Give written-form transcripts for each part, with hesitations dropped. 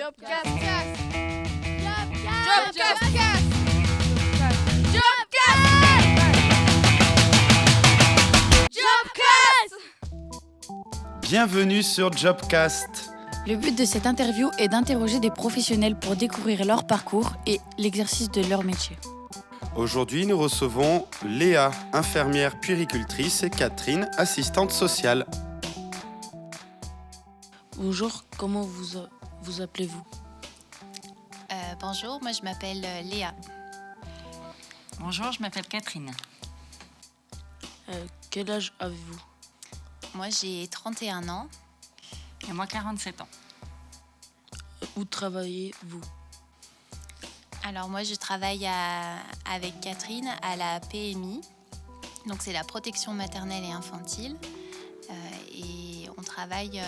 Jobcast. Bienvenue sur Jobcast. Le but de cette interview est d'interroger des professionnels pour découvrir leur parcours et l'exercice de leur métier. Aujourd'hui, nous recevons Léa, infirmière puéricultrice, et Catherine, assistante sociale. Bonjour, comment vous appelez-vous ? Bonjour, moi je m'appelle Léa. Bonjour, je m'appelle Catherine. Quel âge avez-vous ? Moi j'ai 31 ans. Et moi, 47 ans. Où travaillez-vous ? Alors moi je travaille avec Catherine à la PMI. Donc c'est la protection maternelle et infantile. Et on travaille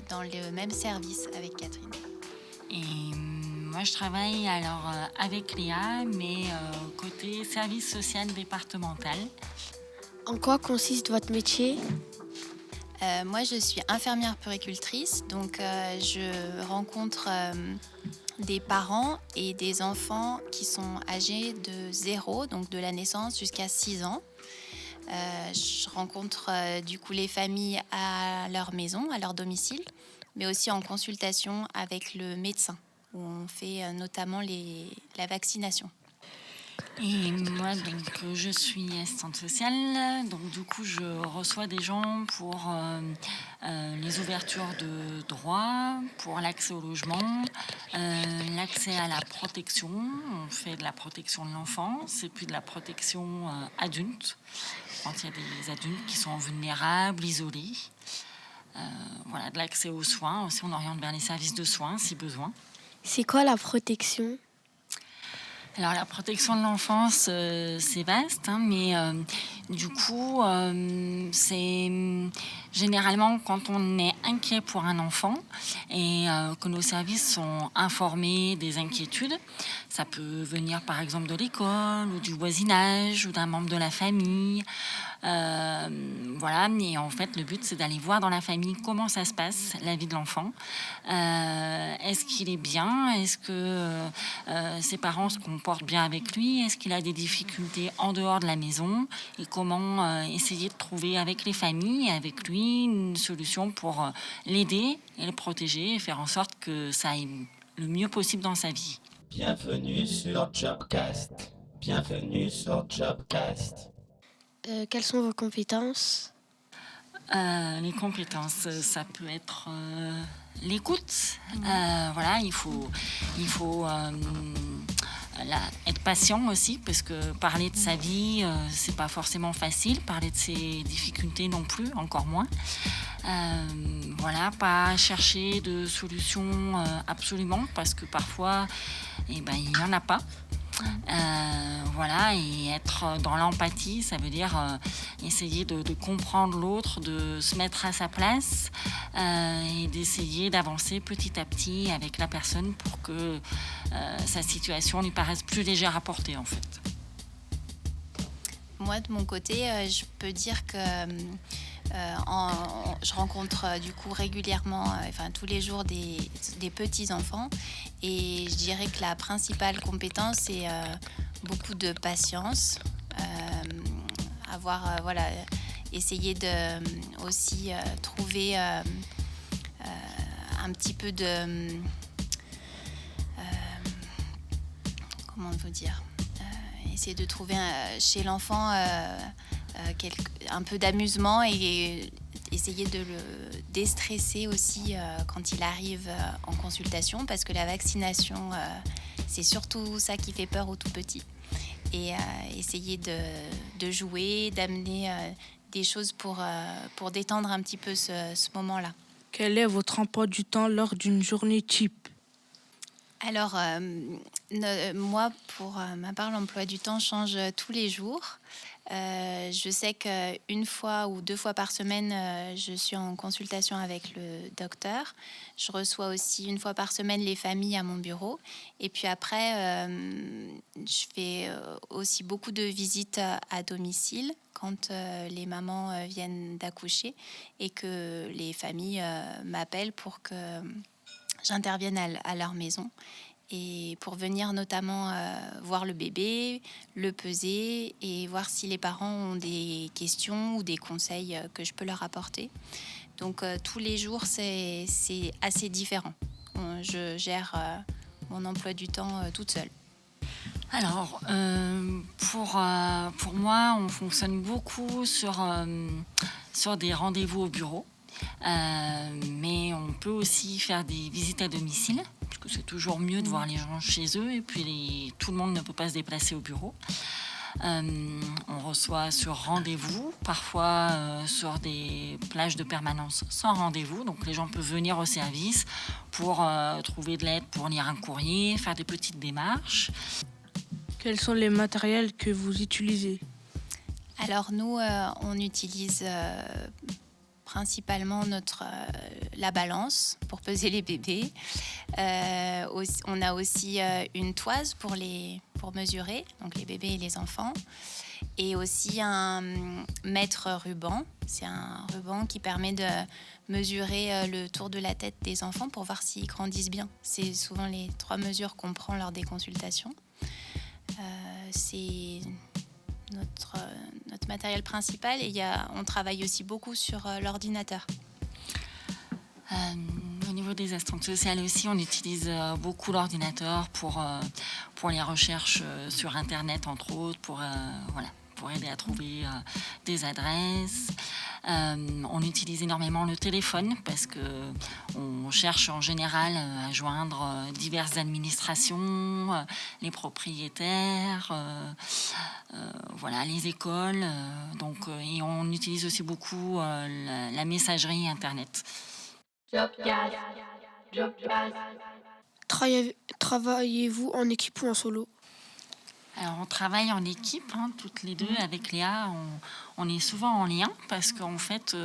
dans le même service avec Catherine. Et moi, je travaille alors avec Léa, mais côté service social départemental. En quoi consiste votre métier ? Moi, je suis infirmière puéricultrice, donc je rencontre des parents et des enfants qui sont âgés de 0, donc de la naissance jusqu'à 6 ans. Je rencontre du coup les familles à leur maison, à leur domicile, mais aussi en consultation avec le médecin, où on fait notamment la vaccination. Et moi, donc, je suis assistante sociale. Donc, du coup, je reçois des gens pour les ouvertures de droits, pour l'accès au logement, l'accès à la protection. On fait de la protection de l'enfance et puis de la protection adulte, quand il y a des adultes qui sont vulnérables, isolés. Voilà, de l'accès aux soins. Aussi, on oriente vers les services de soins, si besoin. C'est quoi la protection ? Alors la protection de l'enfance, c'est vaste, hein, mais du coup, c'est généralement quand on est inquiet pour un enfant et que nos services sont informés des inquiétudes. Ça peut venir par exemple de l'école ou du voisinage ou d'un membre de la famille. Voilà, et en fait, le but, c'est d'aller voir dans la famille comment ça se passe, la vie de l'enfant. Est-ce qu'il est bien ? Est-ce que ses parents se comportent bien avec lui ? Est-ce qu'il a des difficultés en dehors de la maison ? Et comment essayer de trouver avec les familles, avec lui, une solution pour l'aider et le protéger et faire en sorte que ça aille le mieux possible dans sa vie. Bienvenue sur Jobcast. Bienvenue sur Jobcast. Quelles sont vos compétences ? Les compétences, ça peut être l'écoute. Voilà, il faut être patient aussi, parce que parler de sa vie, c'est pas forcément facile. Parler de ses difficultés non plus, encore moins. Voilà, pas chercher de solutions absolument, parce que parfois, il n'y en a pas. Voilà, et être dans l'empathie, ça veut dire essayer de comprendre l'autre, de se mettre à sa place et d'essayer d'avancer petit à petit avec la personne pour que sa situation lui paraisse plus légère à porter, en fait. Moi, de mon côté, je peux dire que je rencontre du coup régulièrement, tous les jours, des petits-enfants. Et je dirais que la principale compétence, c'est beaucoup de patience. Essayer de aussi trouver un petit peu de... comment on peut dire ? Essayer de trouver chez l'enfant un peu d'amusement et essayer de le déstresser aussi quand il arrive en consultation, parce que la vaccination, c'est surtout ça qui fait peur aux tout petits. Et essayer de jouer, d'amener des choses pour détendre un petit peu ce moment-là. Quel est votre emploi du temps lors d'une journée type ? Alors, moi, pour ma part, l'emploi du temps change tous les jours. Je sais qu'une fois ou 2 fois par semaine, je suis en consultation avec le docteur. Je reçois aussi 1 fois par semaine les familles à mon bureau. Et puis après, je fais aussi beaucoup de visites à domicile quand les mamans viennent d'accoucher et que les familles m'appellent pour que j'intervienne à leur maison et pour venir notamment voir le bébé, le peser et voir si les parents ont des questions ou des conseils que je peux leur apporter. Donc tous les jours, c'est assez différent. Je gère mon emploi du temps toute seule. Alors, pour moi, on fonctionne beaucoup sur des rendez-vous au bureau. Mais on peut aussi faire des visites à domicile, parce que c'est toujours mieux de voir les gens chez eux, et puis tout le monde ne peut pas se déplacer au bureau. On reçoit sur rendez-vous, parfois sur des plages de permanence sans rendez-vous. Donc les gens peuvent venir au service pour trouver de l'aide, pour lire un courrier, faire des petites démarches. Quels sont les matériels que vous utilisez? Alors nous, on utilise principalement la balance pour peser les bébés. On a aussi une toise pour mesurer, donc les bébés et les enfants. Et aussi un mètre ruban. C'est un ruban qui permet de mesurer le tour de la tête des enfants pour voir s'ils grandissent bien. C'est souvent les 3 mesures qu'on prend lors des consultations. C'est notre matériel principal et on travaille aussi beaucoup sur l'ordinateur. Au niveau des assistantes sociales aussi, on utilise beaucoup l'ordinateur pour les recherches sur Internet, entre autres, pour aider à trouver des adresses. On utilise énormément le téléphone parce qu'on cherche en général à joindre diverses administrations, les propriétaires, les écoles. Et on utilise aussi beaucoup la messagerie Internet. Travaillez-vous en équipe ou en solo? Alors, on travaille en équipe, toutes les deux. Avec Léa, on est souvent en lien parce qu'en fait,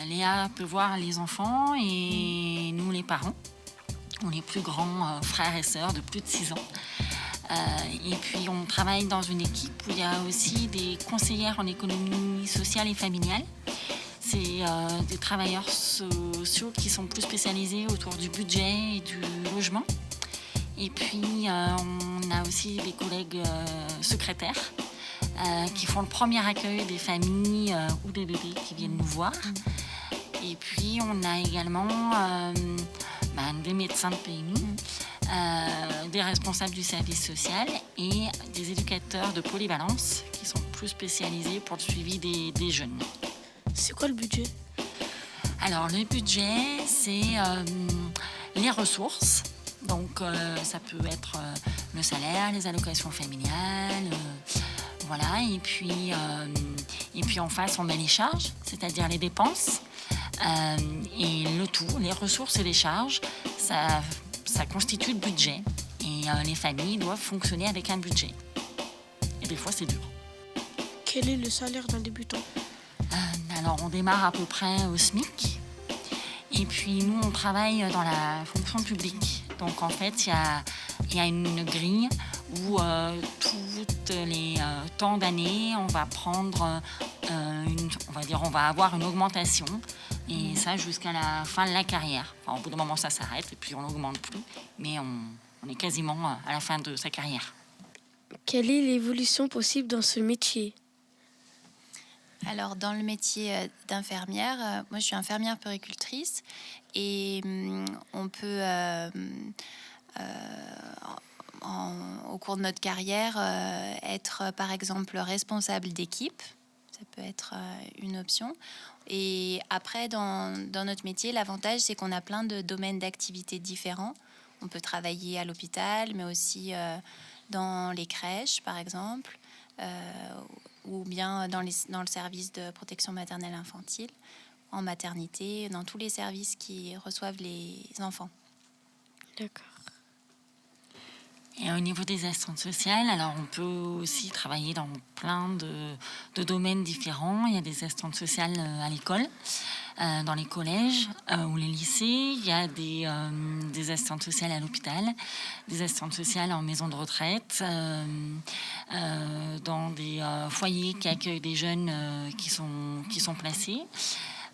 Léa peut voir les enfants et nous, les parents. On est plus grands frères et sœurs de plus de 6 ans. Et puis, on travaille dans une équipe où il y a aussi des conseillères en économie sociale et familiale. C'est des travailleurs sociaux qui sont plus spécialisés autour du budget et du logement. Et puis, on a aussi des collègues secrétaires qui font le premier accueil des familles ou des bébés qui viennent nous voir. Et puis, on a également des médecins de PMI, des responsables du service social et des éducateurs de polyvalence qui sont plus spécialisés pour le suivi des jeunes. C'est quoi le budget? Alors, le budget, c'est les ressources. Donc, ça peut être le salaire, les allocations familiales, Et puis, en face, on met les charges, c'est-à-dire les dépenses. Et le tout, les ressources et les charges, ça constitue le budget. Et les familles doivent fonctionner avec un budget. Et des fois, c'est dur. Quel est le salaire d'un débutant? Alors, on démarre à peu près au SMIC. Et puis, nous, on travaille dans la fonction publique. Donc, en fait, il y a une grille où toutes les temps d'année, on va prendre on va avoir une augmentation. Et ça, jusqu'à la fin de la carrière. Enfin, au bout d'un moment, ça s'arrête et puis on n'augmente plus. Mais on est quasiment à la fin de sa carrière. Quelle est l'évolution possible dans ce métier? Alors, dans le métier d'infirmière, moi, je suis infirmière puéricultrice et on peut, au cours de notre carrière, être, par exemple, responsable d'équipe. Ça peut être une option. Et après, dans notre métier, l'avantage, c'est qu'on a plein de domaines d'activités différents. On peut travailler à l'hôpital, mais aussi dans les crèches, par exemple, ou bien dans le service de protection maternelle infantile, en maternité, dans tous les services qui reçoivent les enfants. D'accord. Et au niveau des assistantes sociales, alors on peut aussi travailler dans plein de domaines différents. Il y a des assistantes sociales à l'école, dans les collèges ou les lycées. Il y a des assistantes sociales à l'hôpital, des assistantes sociales en maison de retraite, dans des foyers qui accueillent des jeunes qui sont placés.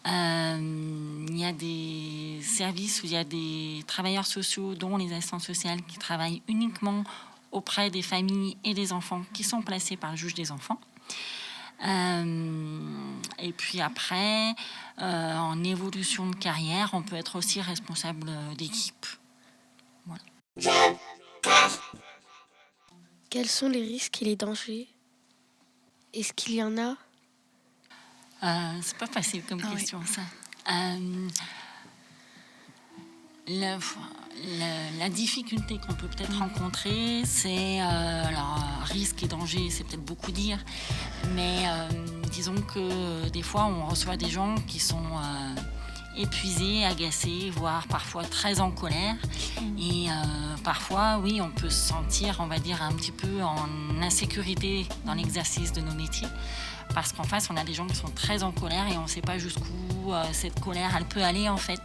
Il y a des services où il y a des travailleurs sociaux, dont les assistantes sociales, qui travaillent uniquement auprès des familles et des enfants qui sont placés par le juge des enfants. Et puis après, en évolution de carrière, on peut être aussi responsable d'équipe. Voilà. Quels sont les risques et les dangers? Est-ce qu'il y en a? C'est pas facile comme question, ça. La difficulté qu'on peut peut-être rencontrer, c'est alors risque et danger, c'est peut-être beaucoup dire, mais disons que des fois on reçoit des gens qui sont épuisés, agacés, voire parfois très en colère, et parfois oui, on peut se sentir, on va dire, un petit peu en insécurité dans l'exercice de nos métiers. Parce qu'en face, on a des gens qui sont très en colère et on ne sait pas jusqu'où cette colère elle peut aller en fait.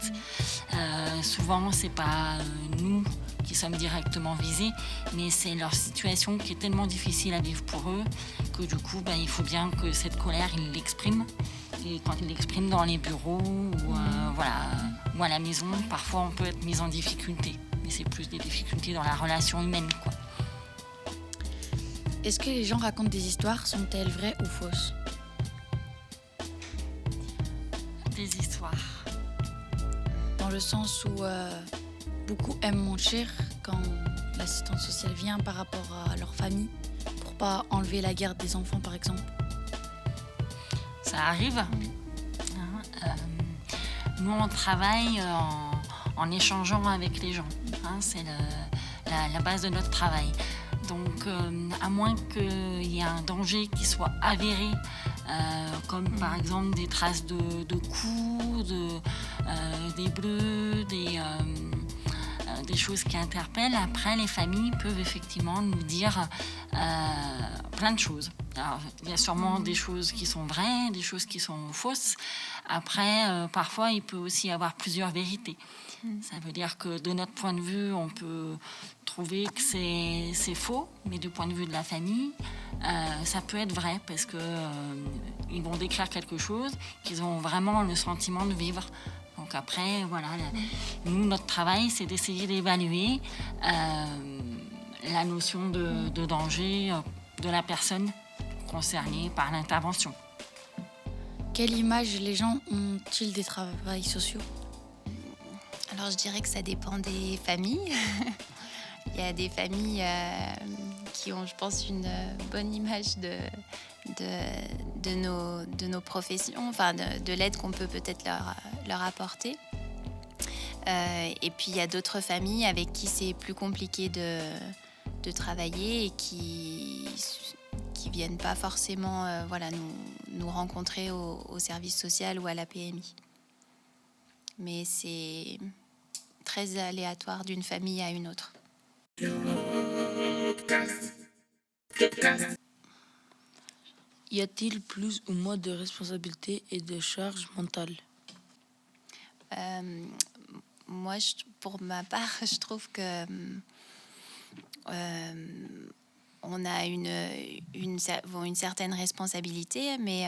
Souvent, c'est pas nous qui sommes directement visés, mais c'est leur situation qui est tellement difficile à vivre pour eux que du coup, il faut bien que cette colère, ils l'expriment. Et quand ils l'expriment dans les bureaux ou à la maison, parfois on peut être mis en difficulté. Mais c'est plus des difficultés dans la relation humaine, quoi. Est-ce que les gens racontent des histoires? Sont-elles vraies ou fausses? Des histoires. Dans le sens où beaucoup aiment mentir quand l'assistante sociale vient par rapport à leur famille, pour pas enlever la garde des enfants, par exemple. Ça arrive. Nous, on travaille en échangeant avec les gens. C'est la base de notre travail. Donc, à moins qu'il y ait un danger qui soit avéré, comme par exemple des traces de coups, des bleus, des choses qui interpellent, après, les familles peuvent effectivement nous dire plein de choses. Alors, il y a sûrement des choses qui sont vraies, des choses qui sont fausses. Après, parfois, il peut aussi y avoir plusieurs vérités. Ça veut dire que de notre point de vue, on peut trouver que c'est faux, mais du point de vue de la famille, ça peut être vrai parce que ils vont décrire quelque chose qu'ils ont vraiment le sentiment de vivre. Donc après, voilà, nous, notre travail, c'est d'essayer d'évaluer la notion de danger de la personne concernée par l'intervention. Quelle image les gens ont-ils des travails sociaux? Alors, je dirais que ça dépend des familles. Il y a des familles qui ont, je pense, une bonne image de nos professions, enfin de l'aide qu'on peut peut-être leur apporter. Et puis, il y a d'autres familles avec qui c'est plus compliqué de travailler et qui viennent pas forcément nous rencontrer au service social ou à la PMI. Mais c'est très aléatoire d'une famille à une autre. Y a-t-il plus ou moins de responsabilités et de charges mentales? Moi, pour ma part, je trouve que on a une certaine responsabilité, mais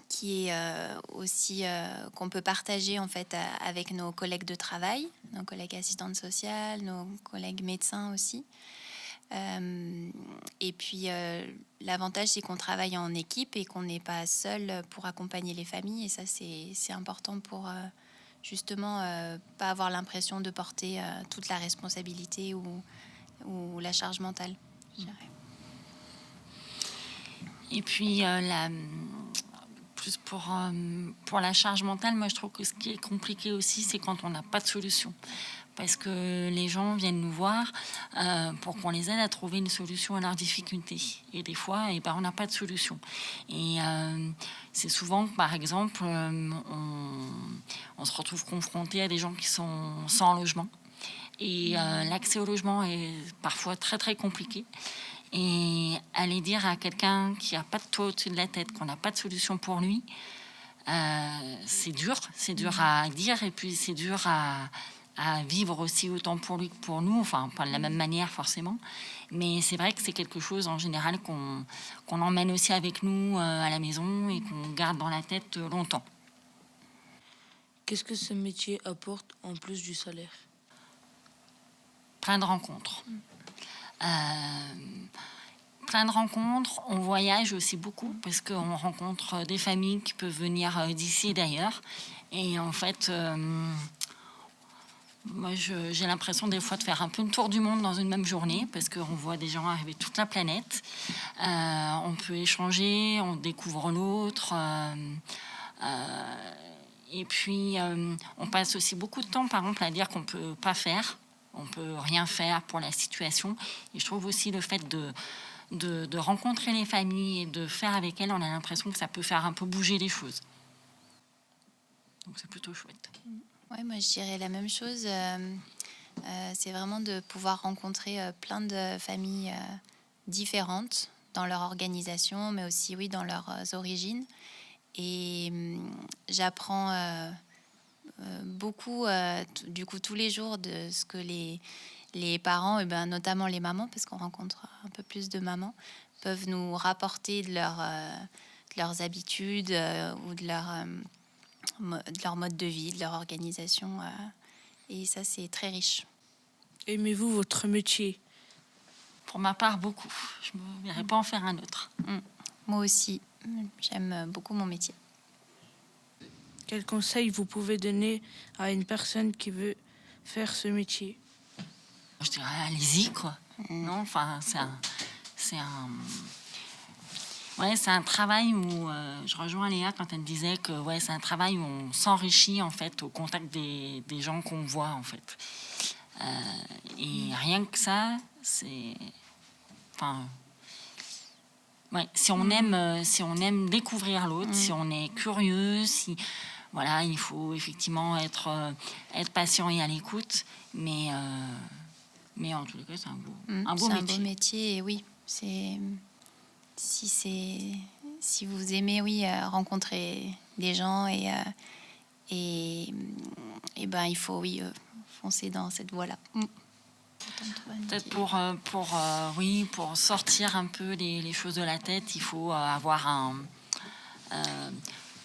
qui est aussi qu'on peut partager en fait avec nos collègues de travail, nos collègues assistantes sociales, nos collègues médecins aussi. Et puis l'avantage, c'est qu'on travaille en équipe et qu'on n'est pas seul pour accompagner les familles, et ça c'est important pour justement pas avoir l'impression de porter toute la responsabilité ou la charge mentale, je dirais. Et puis plus pour la charge mentale, moi je trouve que ce qui est compliqué aussi, c'est quand on n'a pas de solution. Parce que les gens viennent nous voir pour qu'on les aide à trouver une solution à leurs difficultés. Et des fois, on n'a pas de solution. Et c'est souvent, par exemple, on se retrouve confronté à des gens qui sont sans logement. Et l'accès au logement est parfois très, très compliqué. Et aller dire à quelqu'un qui n'a pas de toit au-dessus de la tête, qu'on n'a pas de solution pour lui, c'est dur à dire, et puis c'est dur à vivre aussi, autant pour lui que pour nous, enfin pas de la même manière forcément, mais c'est vrai que c'est quelque chose en général qu'on emmène aussi avec nous à la maison et qu'on garde dans la tête longtemps. Qu'est-ce que ce métier apporte en plus du salaire? Plein de rencontres. Plein de rencontres. On voyage aussi beaucoup parce qu'on rencontre des familles qui peuvent venir d'ici et d'ailleurs. Et en fait, moi, j'ai l'impression des fois de faire un peu le tour du monde dans une même journée parce qu'on voit des gens arriver de toute la planète. On peut échanger, on découvre l'autre. Et puis, on passe aussi beaucoup de temps, par exemple, à dire qu'on ne peut pas faire. On ne peut rien faire pour la situation. Et je trouve aussi le fait de rencontrer les familles et de faire avec elles, on a l'impression que ça peut faire un peu bouger les choses. Donc c'est plutôt chouette. Ouais, moi je dirais la même chose. C'est vraiment de pouvoir rencontrer plein de familles différentes dans leur organisation, mais aussi oui, dans leurs origines. Et j'apprends beaucoup, du coup, tous les jours de ce que les parents, et ben, notamment les mamans, parce qu'on rencontre un peu plus de mamans, peuvent nous rapporter de leurs habitudes ou de leur mode de vie, de leur organisation. Et ça, c'est très riche. Aimez-vous votre métier? Pour ma part, beaucoup. Je ne me verrais pas en faire un autre. Moi aussi, j'aime beaucoup mon métier. Quel conseil vous pouvez donner à une personne qui veut faire ce métier? Je dirais, allez-y, quoi. Non, enfin, c'est un travail où je rejoins Léa quand elle disait que c'est un travail où on s'enrichit en fait au contact des gens qu'on voit en fait. Et rien que ça, c'est, enfin, si on aime découvrir l'autre, si on est curieux, si voilà, il faut effectivement être patient et à l'écoute, mais en tous les cas, c'est un beau métier. C'est un beau métier, et oui, c'est. Si vous aimez rencontrer des gens et ben il faut foncer dans cette voie-là. Peut-être pour sortir un peu les choses de la tête, il faut avoir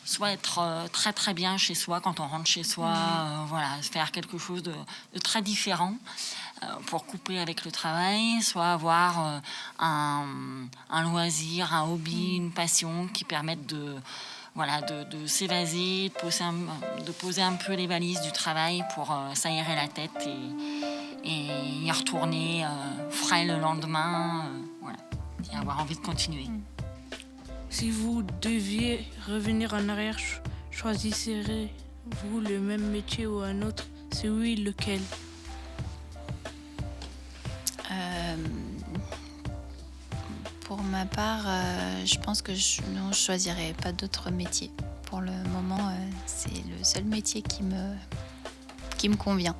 soit être très très bien chez soi quand on rentre chez soi, faire quelque chose de très différent pour couper avec le travail, soit avoir un loisir, un hobby, une passion qui permettent de s'évaser, de poser un peu les valises du travail pour s'aérer la tête et y retourner frais le lendemain, et avoir envie de continuer. Si vous deviez revenir en arrière, choisisseriez-vous le même métier ou un autre? Si oui, lequel? Pour ma part, je pense que je ne choisirais pas d'autre métier. Pour le moment, c'est le seul métier qui me convient.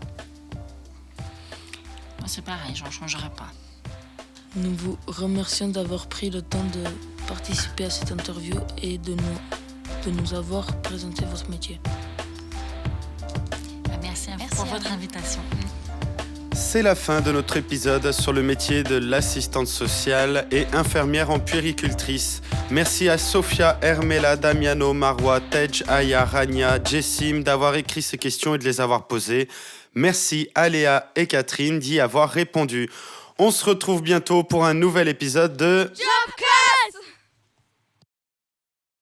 Moi, c'est pareil, j'en changerai pas. Nous vous remercions d'avoir pris le temps de participer à cette interview et de nous avoir présenté votre métier. Merci à vous pour votre invitation. C'est la fin de notre épisode sur le métier de l'assistante sociale et infirmière en puéricultrice. Merci à Sofia, Hermela, Damiano, Marwa, Tej, Aya, Rania, Jessim d'avoir écrit ces questions et de les avoir posées. Merci à Léa et Catherine d'y avoir répondu. On se retrouve bientôt pour un nouvel épisode de Jobcast.